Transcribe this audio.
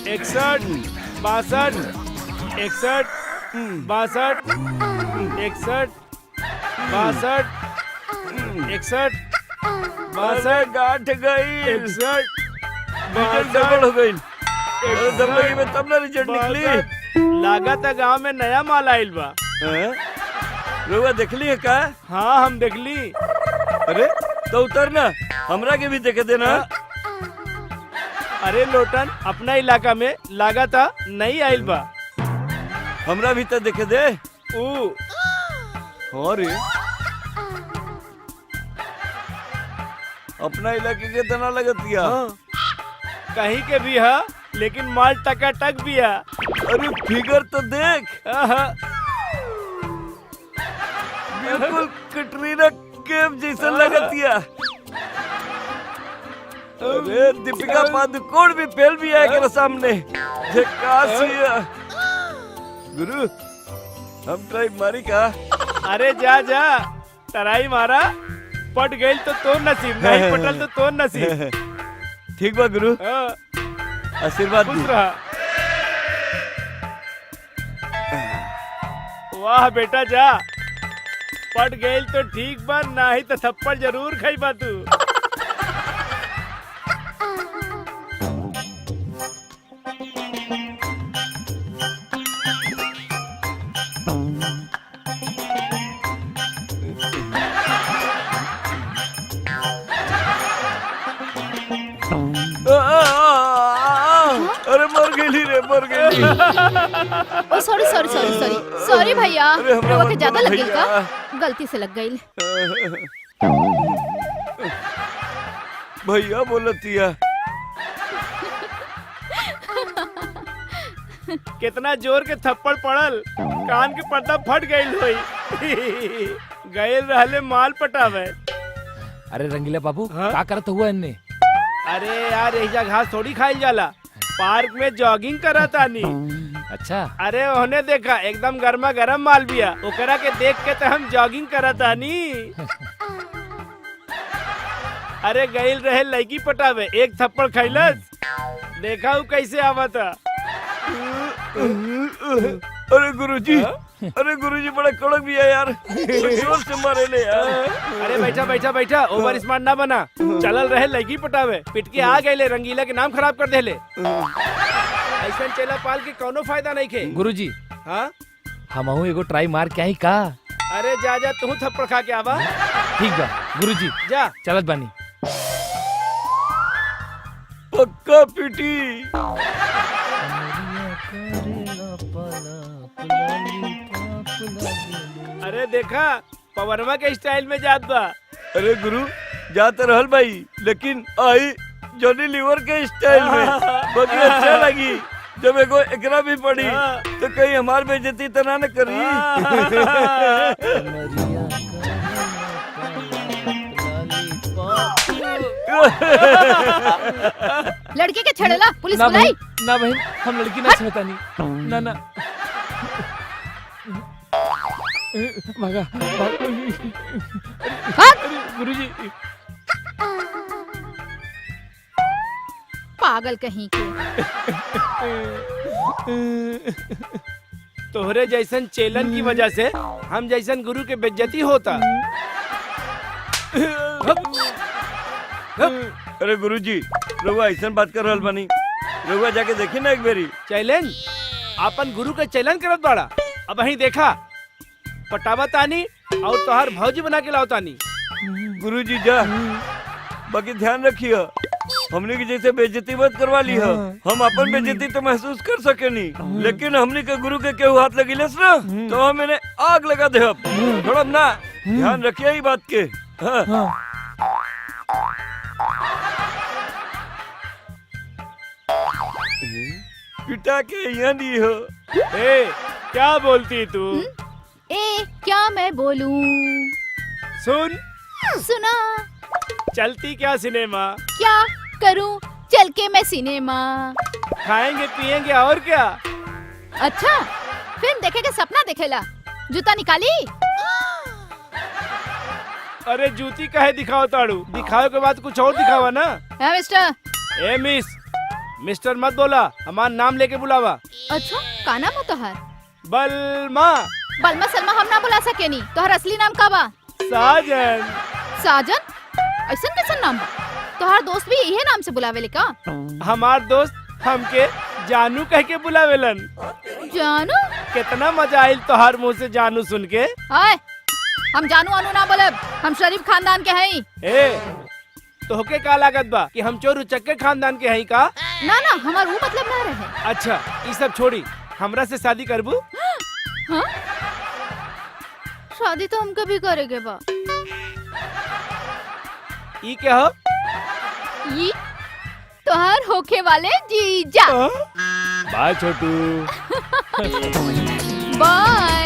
61 62 61 62 61 62 61 62 गांठ गई 61 डबल हो गई। दबंगी में तब ना रिजल्ट निकली। लागत है गाँव में नया माल आइल बा। रुआ देखली है का? हाँ हम देखली। अरे तो उतर ना, हमरा के भी देखे देना। अरे लोटन अपना इलाका में लागत नहीं आइल बा। हमरा भी तो देखे दे। हाँ रे अपना इलाके के तना लगतिया। कहीं के भी है लेकिन माल टकाटक भी है। अरे फिगर तो देख, बिल्कुल कटरीना कैफ जैसा लगतिया। अरे दीपिका पादुकोण भी फेल भी है के सामने। झकासिया गुरु, हम ट्राई मारी का? अरे जा जा तराई मारा, पट गई तो नसीब, नहीं पटल तो नसीब। ठीक बा गुरु, आशीर्वाद दी। वाह बेटा जा, पट गई तो ठीक बा, नहीं तो थप्पड़ जरूर खाई बा तू। अरे मर गई रे, मर गई। ओ sorry sorry sorry sorry sorry भैया, रवा के ज्यादा लग गई का? गलती से लग गई। भैया बोलतिया। कितना जोर के थप्पड़ पड़ल, कान के पर्दा फट गई होई। गए रहले माल पटावे। अरे रंगीला बाबू क्या करत हुआ इनने? अरे यार एजा घास थोड़ी खाइल जाला, पार्क में जॉगिंग करा तानी। अच्छा अरे उन्हें देखा एकदम गर्मा गर्म माल बिया, ओकरा के देख के तो हम जॉगिंग करा तानी। अरे गईल रहे लड़की पटावे, एक थप्पड़ खैलस, देखा हूँ कैसे आवा था। अरे गुरुजी, अरे गुरुजी बड़ा कड़क भी है यार, जोर से मारे ले यार। अरे बैठा बैठा बैठा, ओवर स्मार्ट ना बना। चलल रहे लड़की पटावे, पिट के आ गए, रंगीला के नाम खराब कर देले। ऐसा चेला पाल के कोनो फायदा नहीं खे। गुरुजी हाँ हमहू एगो ट्राई मार के आई का? अरे जा जा तू थप्पड़ खा के आवा। ठीक बा गुरुजी, जा चलत बानी। पक्का पिटी। अरे देखा पवनवा के स्टाइल में जात बा। अरे गुरु जाते रहल भाई, लेकिन आई जॉनी लीवर के स्टाइल में। बाकी अच्छा लगी जब एगो एकरा भी पड़ी तो कहीं हमार बेइज्जती तो ना करी। लड़के के छेड़ेला, पुलिस ना बुलाई। बहन, ना बहन, हम लड़की ना छेड़ता नहीं। ना ना भागा गुरुजी। पागल कहीं के। तोहरे जैसन चेलन की वजह से हम जैसन गुरु के बेइज्जती होता। अरे गुरुजी रउआ ऐसा बात कर रहल बानी, रउआ जाके देखी ना एक बेरी। चैलेंज अपन गुरु के चैलेंज करत बाड़ा। अब वहीं देखा पटावा तानी और तोहर भौजी बना के लाओ तानी। गुरुजी जा, बाकी ध्यान रखिए हमने की जैसे बेइज्जती मत करवा ली है। हम अपन बेइज्जती तो महसूस कर सके नहीं, लेकिन हमने के गुरु के केहू हाथ लगी लेस ना तो हम इन्हें आग लगा दे। थोड़ा ना ध्यान रखिए ही बात के। हाँ। पिटा के यहाँ दी हो। ए, क्या बोलती तू? ए क्या मैं बोलूं? सुन सुना। चलती क्या सिनेमा? क्या करूं चल के मैं सिनेमा? खाएंगे पिएंगे और क्या? अच्छा फिल्म देखे के सपना देखेला, जूता निकाली। अरे जूती काहे दिखाओ ताड़ू, दिखाओ के बाद कुछ और दिखावा ना। है मिस्टर, ए मिस, मिस्टर मत बोला, हमारा नाम लेके बुलावा। अच्छा का नाम हो तोहर? बलमा। बलमा सलमा हम ना बुला सके नी। तोहर असली नाम का बा? साजन। साजन? ऐसन कैसन नाम बा? तोहर दोस्त भी इहे नाम से बुलावेले का? हमार दोस्त हमके जानू कह के बुलावेलन। जानू? कितना मजा आइल तोहार मुँह से जानू सुन के। हाय हम जानू अनु ना बोले, हम शरीफ खानदान के हई। ए तोहके का लागत बा कि हम चोर उचक्के खानदान के हई का? ना ना हमार वो मतलब ना रहे। अच्छा ये सब छोड़ी, हमरा से शादी करबू? हाँ? शादी तो हमको भी करेगे बा। ई क्या हो? ये तोहर होखे वाले जीजा। बाय छोटू। बाय।